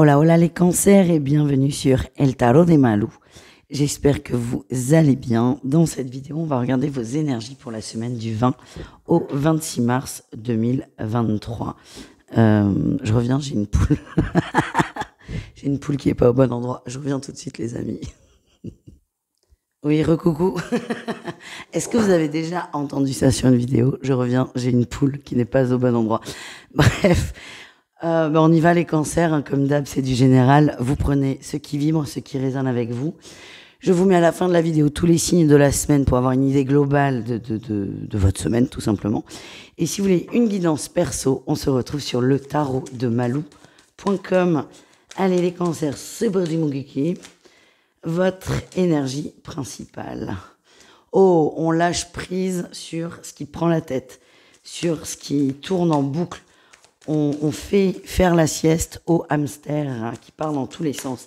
Hola, hola les cancers et bienvenue sur El Tarot des Malou. J'espère que vous allez bien. Dans cette vidéo, on va regarder vos énergies pour la semaine du 20 au 26 mars 2023. Je reviens, j'ai une poule. J'ai une poule qui est pas au bon endroit. Je reviens tout de suite les amis. Oui, recoucou. Est-ce que vous avez déjà entendu ça sur une vidéo? Je reviens, j'ai une poule qui n'est pas au bon endroit. Bref. On y va les cancers, hein, comme d'hab c'est du général, vous prenez ce qui vibre, ce qui résonne avec vous. Je vous mets à la fin de la vidéo tous les signes de la semaine pour avoir une idée globale de votre semaine tout simplement. Et si vous voulez une guidance perso, on se retrouve sur le tarot de malou.com. Allez les cancers, c'est parti mon kiki. Votre énergie principale. Oh, on lâche prise sur ce qui prend la tête, sur ce qui tourne en boucle. On fait faire la sieste au hamster hein, qui part dans tous les sens.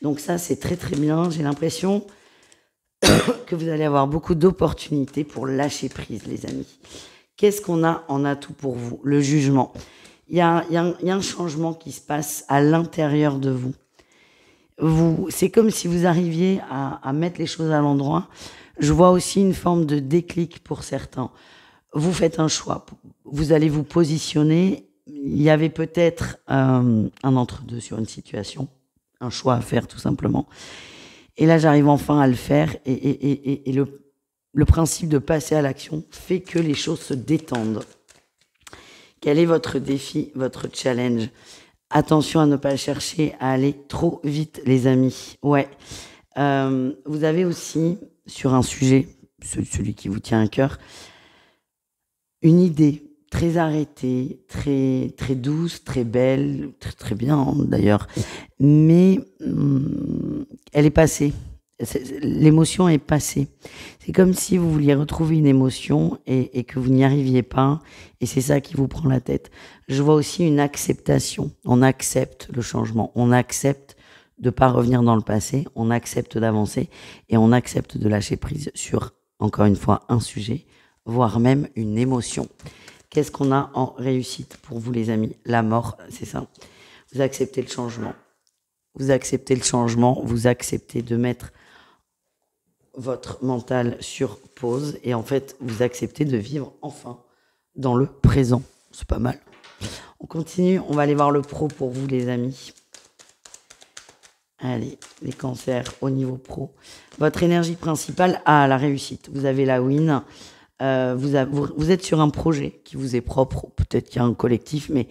Donc ça, c'est très très bien. J'ai l'impression que vous allez avoir beaucoup d'opportunités pour lâcher prise, les amis. Qu'est-ce qu'on a en atout pour vous? Le jugement. Il y a un changement qui se passe à l'intérieur de vous. C'est comme si vous arriviez à mettre les choses à l'endroit. Je vois aussi une forme de déclic pour certains. Vous faites un choix. Vous allez vous positionner. Il y avait peut-être un entre-deux sur une situation, un choix à faire tout simplement. Et là, j'arrive enfin à le faire et le principe de passer à l'action fait que les choses se détendent. Quel est votre défi, votre challenge? Attention à ne pas chercher à aller trop vite, les amis. Ouais. Vous avez aussi, sur un sujet, celui qui vous tient à cœur, une idée très arrêtée, très douce, très belle, très bien d'ailleurs, mais elle est passée. L'émotion est passée. C'est comme si vous vouliez retrouver une émotion et que vous n'y arriviez pas, et c'est ça qui vous prend la tête. Je vois aussi une acceptation. On accepte le changement, on accepte de pas revenir dans le passé, on accepte d'avancer et on accepte de lâcher prise sur, encore une fois, un sujet, voire même une émotion. Qu'est-ce qu'on a en réussite pour vous les amis? La mort, c'est ça. Vous acceptez le changement. Vous acceptez le changement, vous acceptez de mettre votre mental sur pause et en fait, vous acceptez de vivre enfin dans le présent. C'est pas mal. On continue, on va aller voir le pro pour vous les amis. Allez, les cancers au niveau pro. Votre énergie principale a la réussite. Vous avez la win. Vous êtes sur un projet qui vous est propre, peut-être qu'il y a un collectif, mais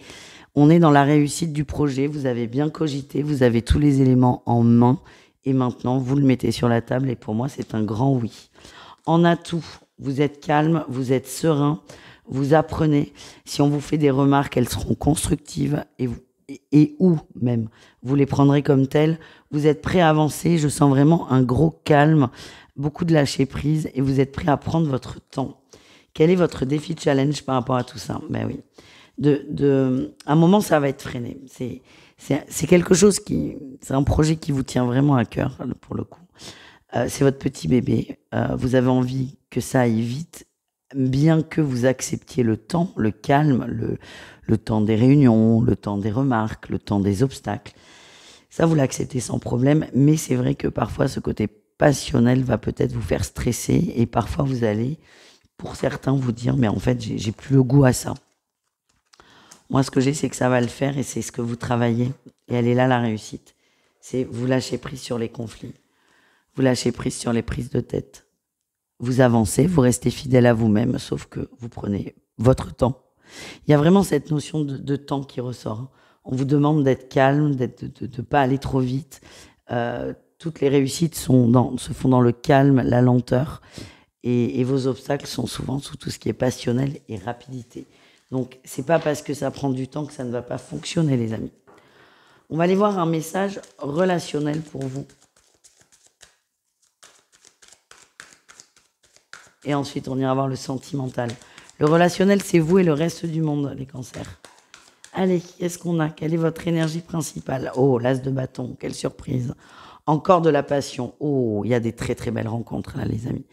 on est dans la réussite du projet. Vous avez bien cogité, vous avez tous les éléments en main et maintenant vous le mettez sur la table et pour moi c'est un grand oui. En atout, vous êtes calme, vous êtes serein, vous apprenez. Si on vous fait des remarques, elles seront constructives et ou même vous les prendrez comme telles. Vous êtes prêt à avancer, je sens vraiment un gros calme, beaucoup de lâcher prise et vous êtes prêt à prendre votre temps. Quel est votre défi challenge par rapport à tout ça? Ben oui. À un moment, ça va être freiné. C'est quelque chose c'est un projet qui vous tient vraiment à cœur, pour le coup. C'est votre petit bébé. Vous avez envie que ça aille vite, bien que vous acceptiez le temps, le calme, le temps des réunions, le temps des remarques, le temps des obstacles. Ça, vous l'acceptez sans problème, mais c'est vrai que parfois, ce côté passionnel va peut-être vous faire stresser et parfois, vous allez, pour certains, vous dire « mais en fait, j'ai plus le goût à ça ». Moi, ce que j'ai, c'est que ça va le faire et c'est ce que vous travaillez. Et elle est là, la réussite. C'est vous lâchez prise sur les conflits. Vous lâchez prise sur les prises de tête. Vous avancez, vous restez fidèle à vous-même, sauf que vous prenez votre temps. Il y a vraiment cette notion de temps qui ressort. On vous demande d'être calme, de ne pas aller trop vite. Toutes les réussites se font dans le calme, la lenteur. Et vos obstacles sont souvent sous tout ce qui est passionnel et rapidité. Donc, c'est pas parce que ça prend du temps que ça ne va pas fonctionner, les amis. On va aller voir un message relationnel pour vous. Et ensuite, on ira voir le sentimental. Le relationnel, c'est vous et le reste du monde, les cancers. Allez, qu'est-ce qu'on a? Quelle est votre énergie principale? Oh, l'as de bâton, quelle surprise. Encore de la passion. Oh, il y a des très très belles rencontres là, les amis.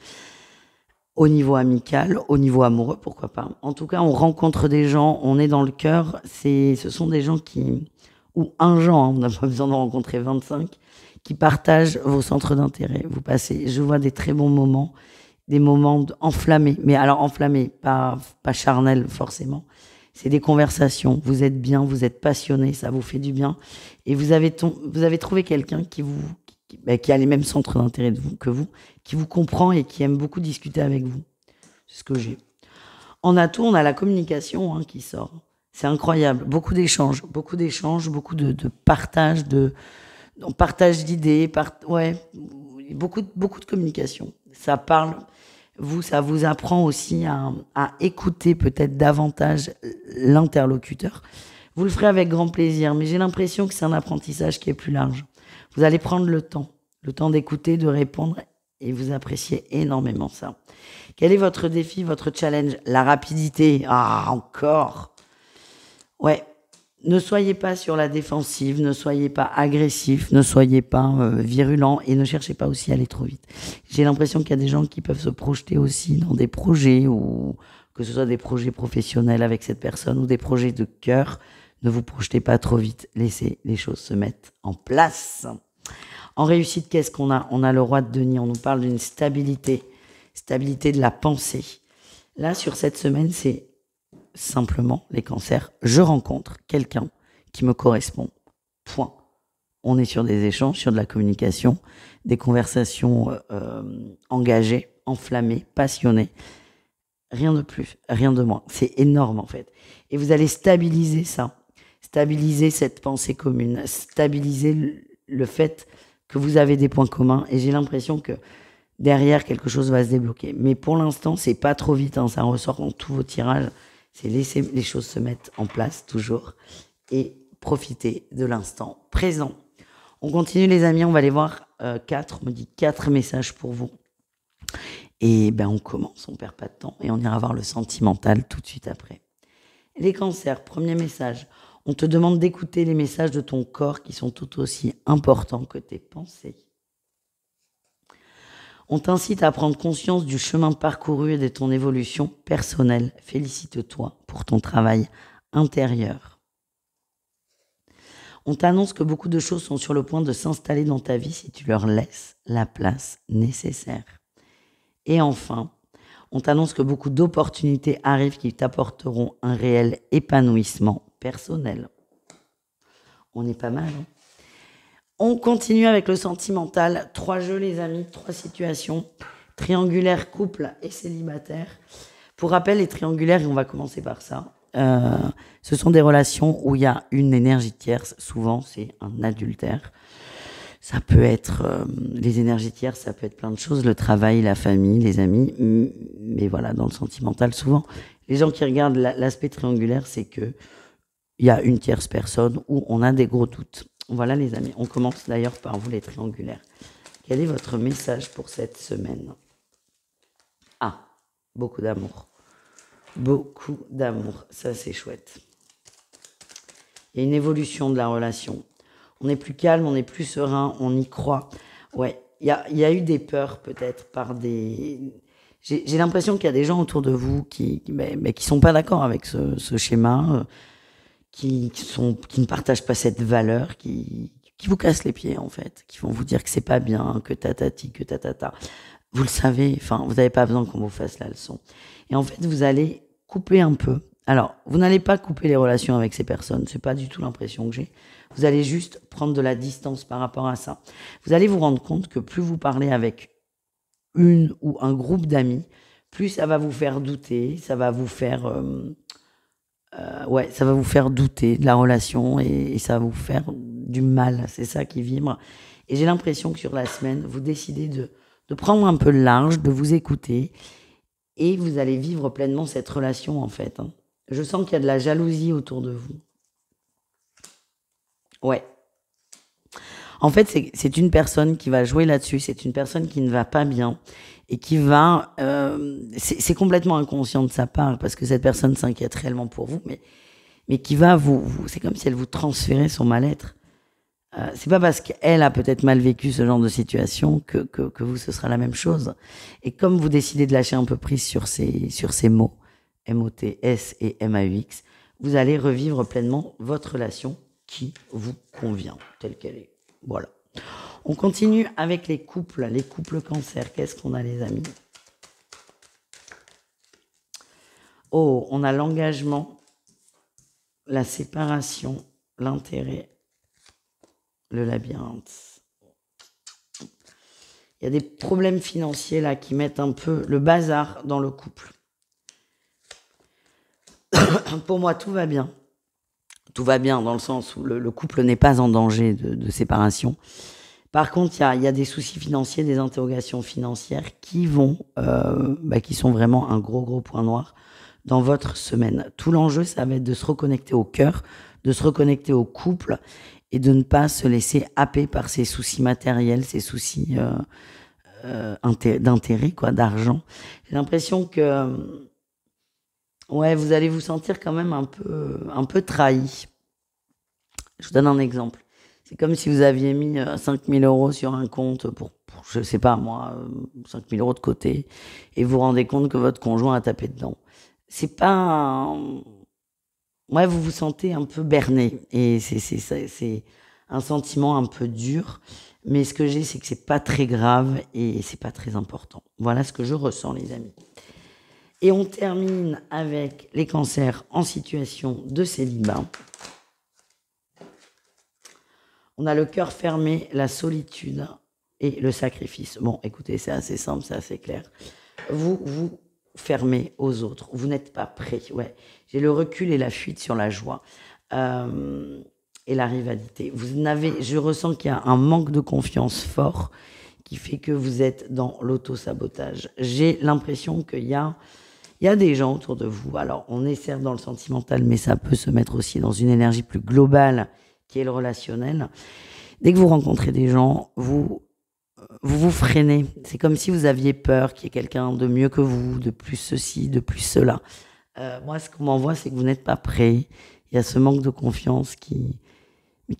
Au niveau amical, au niveau amoureux, pourquoi pas. En tout cas, on rencontre des gens, on est dans le cœur. Ce sont des gens qui ou un genre, on n'a pas besoin d'en rencontrer 25, qui partagent vos centres d'intérêt. Vous passez, je vois des très bons moments, des moments enflammés, mais alors enflammés, pas charnels forcément. C'est des conversations, vous êtes bien, vous êtes passionné, ça vous fait du bien, et vous avez trouvé quelqu'un qui a les mêmes centres d'intérêt que vous, qui vous comprend et qui aime beaucoup discuter avec vous. C'est ce que j'ai. En atout, on a la communication qui sort. C'est incroyable. Beaucoup d'échanges, beaucoup de partage, on partage d'idées, beaucoup de communication. Ça parle, ça vous apprend aussi à écouter peut-être davantage l'interlocuteur. Vous le ferez avec grand plaisir, mais j'ai l'impression que c'est un apprentissage qui est plus large. Vous allez prendre le temps d'écouter, de répondre, et vous appréciez énormément ça. Quel est votre défi, votre challenge? La rapidité. Ah, encore. Ouais. Ne soyez pas sur la défensive, ne soyez pas agressif, ne soyez pas virulent et ne cherchez pas aussi à aller trop vite. J'ai l'impression qu'il y a des gens qui peuvent se projeter aussi dans des projets, ou que ce soit des projets professionnels avec cette personne ou des projets de cœur. Ne vous projetez pas trop vite. Laissez les choses se mettre en place. En réussite, qu'est-ce qu'on a? On a le roi de denier. On nous parle d'une stabilité de la pensée. Là, sur cette semaine, c'est simplement les cancers. Je rencontre quelqu'un qui me correspond. Point. On est sur des échanges, sur de la communication, des conversations engagées, enflammées, passionnées. Rien de plus, rien de moins. C'est énorme en fait. Et vous allez stabiliser ça. Stabiliser cette pensée commune. Stabiliser le fait que vous avez des points communs. Et j'ai l'impression que derrière, quelque chose va se débloquer. Mais pour l'instant, c'est pas trop vite. Ça ressort dans tous vos tirages. C'est laisser les choses se mettre en place toujours. Et profiter de l'instant présent. On continue les amis. On va aller voir 4. On me dit 4 messages pour vous. Et on commence. On perd pas de temps. Et on ira voir le sentimental tout de suite après. Les cancers, premier message. On te demande d'écouter les messages de ton corps qui sont tout aussi importants que tes pensées. On t'incite à prendre conscience du chemin parcouru et de ton évolution personnelle. Félicite-toi pour ton travail intérieur. On t'annonce que beaucoup de choses sont sur le point de s'installer dans ta vie si tu leur laisses la place nécessaire. Et enfin, on t'annonce que beaucoup d'opportunités arrivent qui t'apporteront un réel épanouissement personnel. On est pas mal, On continue avec le sentimental. 3 jeux, les amis, 3 situations. Triangulaire, couple et célibataire. Pour rappel, les triangulaires, et on va commencer par ça, ce sont des relations où il y a une énergie tierce. Souvent, c'est un adultère. Ça peut être les énergies tierces, ça peut être plein de choses, le travail, la famille, les amis. Mais voilà, dans le sentimental, souvent, les gens qui regardent l'aspect triangulaire, c'est que il y a une tierce personne où on a des gros doutes. Voilà les amis, on commence d'ailleurs par vous les triangulaires. Quel est votre message pour cette semaine? Ah, beaucoup d'amour. Beaucoup d'amour, ça c'est chouette. Il y a une évolution de la relation. On est plus calme, on est plus serein, on y croit. Ouais, il y a eu des peurs peut-être par des... J'ai l'impression qu'il y a des gens autour de vous qui sont pas d'accord avec ce schéma, qui ne partagent pas cette valeur, qui vous cassent les pieds en fait, qui vont vous dire que c'est pas bien, que tatati, que tatata. Vous le savez, vous n'avez pas besoin qu'on vous fasse la leçon. Et en fait, vous allez couper un peu. Alors, vous n'allez pas couper les relations avec ces personnes, c'est pas du tout l'impression que j'ai. Vous allez juste prendre de la distance par rapport à ça. Vous allez vous rendre compte que plus vous parlez avec une ou un groupe d'amis, plus ça va vous faire douter, ça va vous faire... ça va vous faire douter de la relation et ça va vous faire du mal. C'est ça qui vibre. Et j'ai l'impression que sur la semaine, vous décidez de prendre un peu le large, de vous écouter et vous allez vivre pleinement cette relation en fait. Je sens qu'il y a de la jalousie autour de vous. Ouais. En fait, c'est une personne qui va jouer là-dessus. C'est une personne qui ne va pas bien et qui va... c'est complètement inconscient de sa part parce que cette personne s'inquiète réellement pour vous, mais qui va c'est comme si elle vous transférait son mal-être. C'est pas parce qu'elle a peut-être mal vécu ce genre de situation que vous, ce sera la même chose. Et comme vous décidez de lâcher un peu prise sur ces mots, M-O-T-S et M-A-U-X, vous allez revivre pleinement votre relation qui vous convient, telle qu'elle est. Voilà. On continue avec les couples cancer. Qu'est-ce qu'on a, les amis? Oh, on a l'engagement, la séparation, l'intérêt, le labyrinthe. Il y a des problèmes financiers là qui mettent un peu le bazar dans le couple. Pour moi, tout va bien. Tout va bien dans le sens où le couple n'est pas en danger de séparation. Par contre, il y a des soucis financiers, des interrogations financières qui sont vraiment un gros point noir dans votre semaine. Tout l'enjeu, ça va être de se reconnecter au cœur, de se reconnecter au couple et de ne pas se laisser happer par ces soucis matériels, ces soucis d'intérêt, d'argent. J'ai l'impression que vous allez vous sentir quand même un peu trahi. Je vous donne un exemple. C'est comme si vous aviez mis 5 000 € sur un compte pour je sais pas moi, 5 000 € de côté, et vous vous rendez compte que votre conjoint a tapé dedans. C'est pas... vous vous sentez un peu berné, et c'est un sentiment un peu dur, mais ce que j'ai, c'est que c'est pas très grave, et c'est pas très important. Voilà ce que je ressens, les amis. Et on termine avec les cancers en situation de célibat. On a le cœur fermé, la solitude et le sacrifice. Bon, écoutez, c'est assez simple, c'est assez clair. Vous fermez aux autres. Vous n'êtes pas prêt. Ouais. J'ai le recul et la fuite sur la joie et la rivalité. Je ressens qu'il y a un manque de confiance fort qui fait que vous êtes dans l'auto-sabotage. J'ai l'impression qu'il y a des gens autour de vous. Alors, on est certes dans le sentimental, mais ça peut se mettre aussi dans une énergie plus globale qui est le relationnel. Dès que vous rencontrez des gens, vous freinez. C'est comme si vous aviez peur qu'il y ait quelqu'un de mieux que vous, de plus ceci, de plus cela. Moi, ce qu'on m'envoie, c'est que vous n'êtes pas prêt. Il y a ce manque de confiance qui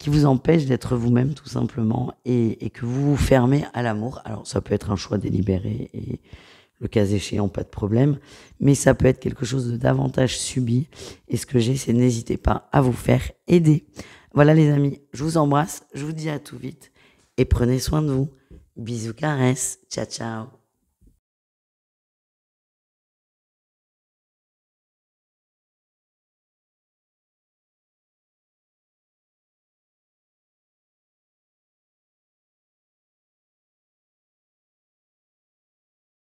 vous empêche d'être vous-même, tout simplement, et que vous vous fermez à l'amour. Alors, ça peut être un choix délibéré, et le cas échéant, pas de problème, mais ça peut être quelque chose de davantage subi. Et ce que j'ai, c'est n'hésitez pas à vous faire aider. Voilà, les amis, je vous embrasse, je vous dis à tout vite, et prenez soin de vous. Bisous, caresses, ciao, ciao.